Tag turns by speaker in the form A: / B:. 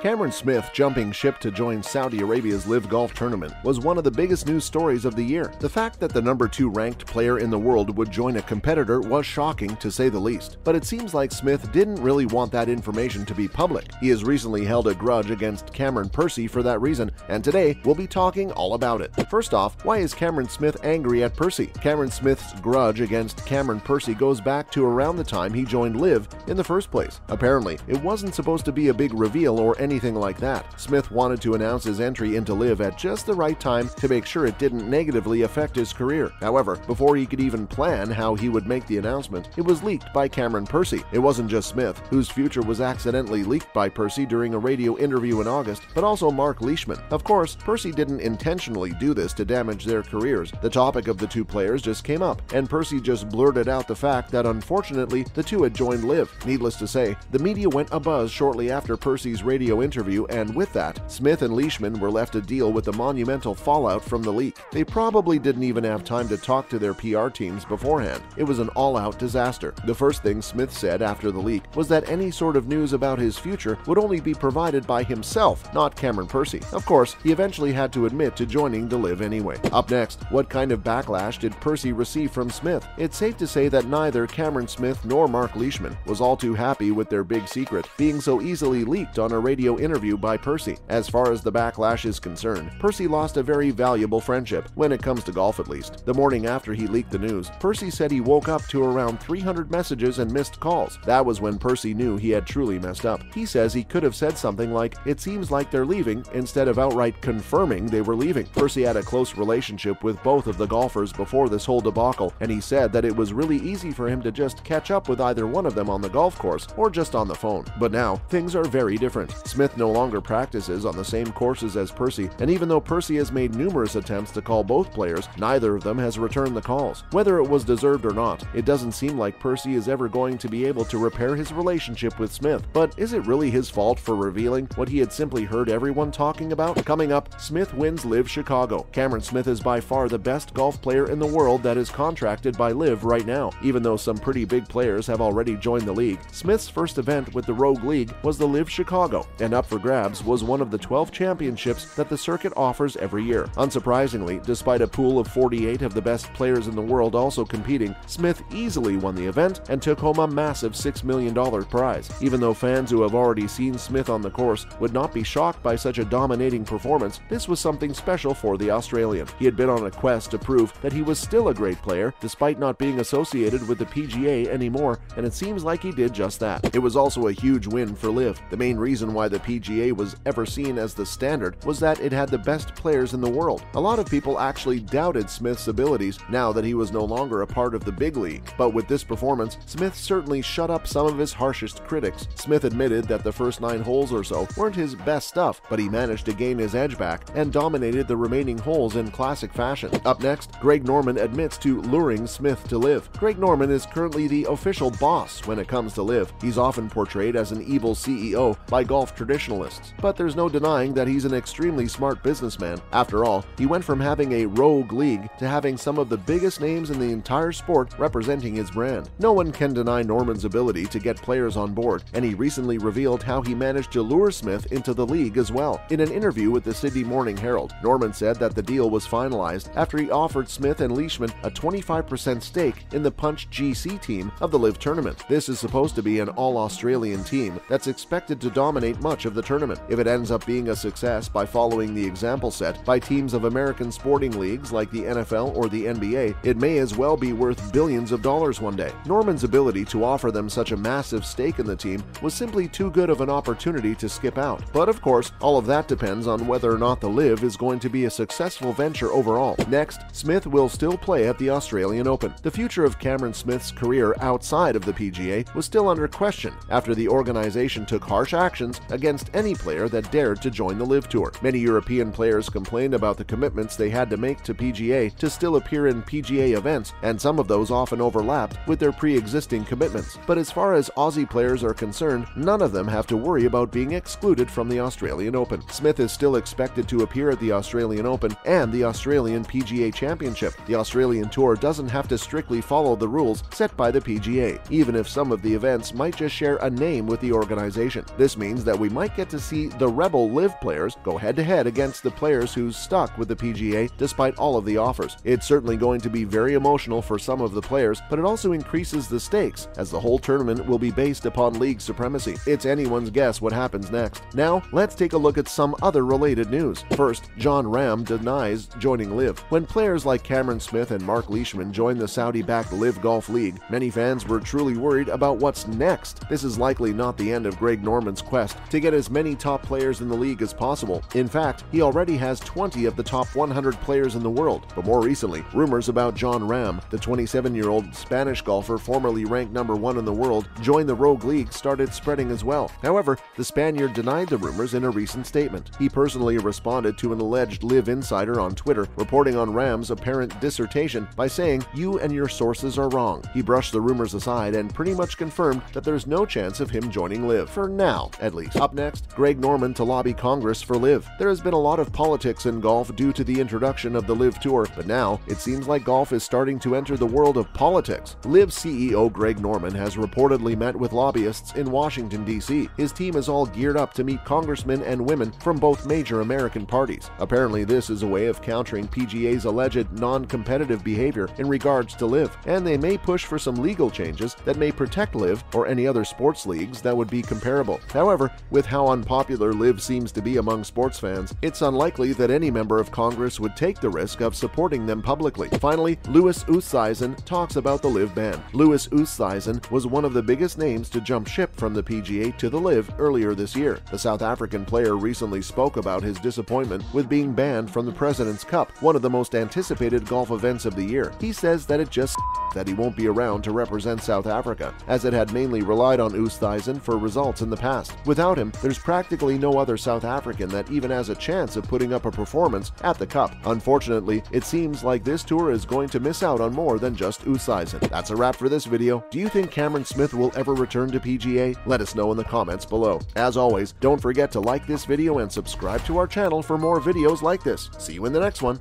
A: Cameron Smith jumping ship to join Saudi Arabia's LIV Golf Tournament was one of the biggest news stories of the year. The fact that the number 2 ranked player in the world would join a competitor was shocking, to say the least. But it seems like Smith didn't really want that information to be public. He has recently held a grudge against Cameron Percy for that reason, and today we'll be talking all about it. First off, why is Cameron Smith angry at Percy? Cameron Smith's grudge against Cameron Percy goes back to around the time he joined LIV in the first place. Apparently, it wasn't supposed to be a big reveal or anything like that. Smith wanted to announce his entry into LIV at just the right time to make sure it didn't negatively affect his career. However, before he could even plan how he would make the announcement, it was leaked by Cameron Percy. It wasn't just Smith, whose future was accidentally leaked by Percy during a radio interview in August, but also Marc Leishman. Of course, Percy didn't intentionally do this to damage their careers. The topic of the two players just came up, and Percy just blurted out the fact that unfortunately the two had joined LIV. Needless to say, the media went abuzz shortly after Percy's radio interview, and with that, Smith and Leishman were left to deal with the monumental fallout from the leak. They probably didn't even have time to talk to their PR teams beforehand. It was an all-out disaster. The first thing Smith said after the leak was that any sort of news about his future would only be provided by himself, not Cameron Percy. Of course, he eventually had to admit to joining the LIV anyway. Up next, what kind of backlash did Percy receive from Smith? It's safe to say that neither Cameron Smith nor Marc Leishman was all too happy with their big secret being so easily leaked on a radio interview by Percy. As far as the backlash is concerned, Percy lost a very valuable friendship, when it comes to golf at least. The morning after he leaked the news, Percy said he woke up to around 300 messages and missed calls. That was when Percy knew he had truly messed up. He says he could have said something like, "It seems like they're leaving," instead of outright confirming they were leaving. Percy had a close relationship with both of the golfers before this whole debacle, and he said that it was really easy for him to just catch up with either one of them on the golf course or just on the phone. But now, things are very different. Smith no longer practices on the same courses as Percy, and even though Percy has made numerous attempts to call both players, neither of them has returned the calls. Whether it was deserved or not, it doesn't seem like Percy is ever going to be able to repair his relationship with Smith. But is it really his fault for revealing what he had simply heard everyone talking about? Coming up, Smith wins LIV Chicago. Cameron Smith is by far the best golf player in the world that is contracted by LIV right now. Even though some pretty big players have already joined the league, Smith's first event with the Rogue League was the LIV Chicago, and up for grabs was one of the 12 championships that the circuit offers every year. Unsurprisingly, despite a pool of 48 of the best players in the world also competing, Smith easily won the event and took home a massive $6 million prize. Even though fans who have already seen Smith on the course would not be shocked by such a dominating performance, this was something special for the Australian. He had been on a quest to prove that he was still a great player despite not being associated with the PGA anymore, and it seems like he did just that. It was also a huge win for LIV. The main reason why the PGA was ever seen as the standard was that it had the best players in the world. A lot of people actually doubted Smith's abilities now that he was no longer a part of the big league. But with this performance, Smith certainly shut up some of his harshest critics. Smith admitted that the first 9 holes or so weren't his best stuff, but he managed to gain his edge back and dominated the remaining holes in classic fashion. Up next, Greg Norman admits to luring Smith to LIV. Greg Norman is currently the official boss when it comes to LIV. He's often portrayed as an evil CEO by golf traditionalists, but there's no denying that he's an extremely smart businessman. After all, he went from having a rogue league to having some of the biggest names in the entire sport representing his brand. No one can deny Norman's ability to get players on board, and he recently revealed how he managed to lure Smith into the league as well. In an interview with the Sydney Morning Herald, Norman said that the deal was finalized after he offered Smith and Leishman a 25% stake in the Punch GC team of the LIV tournament. This is supposed to be an all-Australian team that's expected to dominate much of the tournament. If it ends up being a success by following the example set by teams of American sporting leagues like the NFL or the NBA, it may as well be worth billions of dollars one day. Norman's ability to offer them such a massive stake in the team was simply too good of an opportunity to skip out. But of course, all of that depends on whether or not the LIV is going to be a successful venture overall. Next, Smith will still play at the Australian Open. The future of Cameron Smith's career outside of the PGA was still under question after the organization took harsh actions against any player that dared to join the LIV Tour. Many European players complained about the commitments they had to make to PGA to still appear in PGA events, and some of those often overlapped with their pre-existing commitments. But as far as Aussie players are concerned, none of them have to worry about being excluded from the Australian Open. Smith is still expected to appear at the Australian Open and the Australian PGA Championship. The Australian Tour doesn't have to strictly follow the rules set by the PGA, even if some of the events might just share a name with the organization. This means that we we might get to see the rebel LIV players go head-to-head against the players who stuck with the PGA despite all of the offers. It's certainly going to be very emotional for some of the players, but it also increases the stakes, as the whole tournament will be based upon league supremacy. It's anyone's guess what happens next. Now, let's take a look at some other related news. First, Jon Rahm denies joining LIV. When players like Cameron Smith and Marc Leishman joined the Saudi-backed LIV Golf League, many fans were truly worried about what's next. This is likely not the end of Greg Norman's quest to get as many top players in the league as possible. In fact, he already has 20 of the top 100 players in the world. But more recently, rumors about Jon Rahm, the 27-year-old Spanish golfer formerly ranked #1 in the world, joined the Rogue League, started spreading as well. However, the Spaniard denied the rumors in a recent statement. He personally responded to an alleged LIV insider on Twitter, reporting on Rahm's apparent dissertation by saying, "You and your sources are wrong." He brushed the rumors aside and pretty much confirmed that there's no chance of him joining LIV, for now at least. Up next, Greg Norman to lobby Congress for LIV. There has been a lot of politics in golf due to the introduction of the LIV Tour, but now it seems like golf is starting to enter the world of politics. LIV CEO Greg Norman has reportedly met with lobbyists in Washington, D.C. His team is all geared up to meet congressmen and women from both major American parties. Apparently, this is a way of countering PGA's alleged non-competitive behavior in regards to LIV, and they may push for some legal changes that may protect LIV or any other sports leagues that would be comparable. However, with how unpopular LIV seems to be among sports fans, it's unlikely that any member of Congress would take the risk of supporting them publicly. Finally, Louis Oosthuizen talks about the LIV ban. Louis Oosthuizen was one of the biggest names to jump ship from the PGA to the LIV earlier this year. The South African player recently spoke about his disappointment with being banned from the President's Cup, one of the most anticipated golf events of the year. He says that it just that he won't be around to represent South Africa, as it had mainly relied on Oosthuizen for results in the past. Without him, there's practically no other South African that even has a chance of putting up a performance at the Cup. Unfortunately, it seems like this tour is going to miss out on more than just Oosthuizen. That's a wrap for this video. Do you think Cameron Smith will ever return to PGA? Let us know in the comments below. As always, don't forget to like this video and subscribe to our channel for more videos like this. See you in the next one.